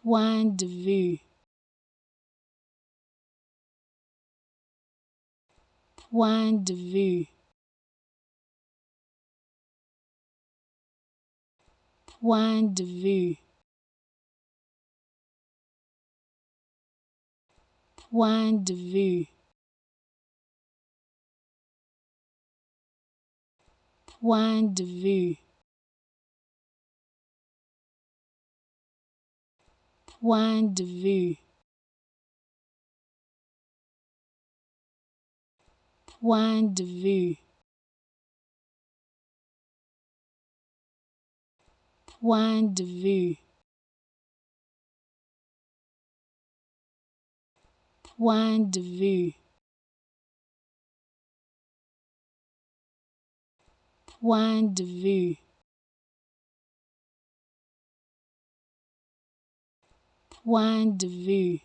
point de vue, point de vue, point de vue, point de vue, point de vue, point de vue, point de vue, point de vue, point de vue, point de vue, point de vue.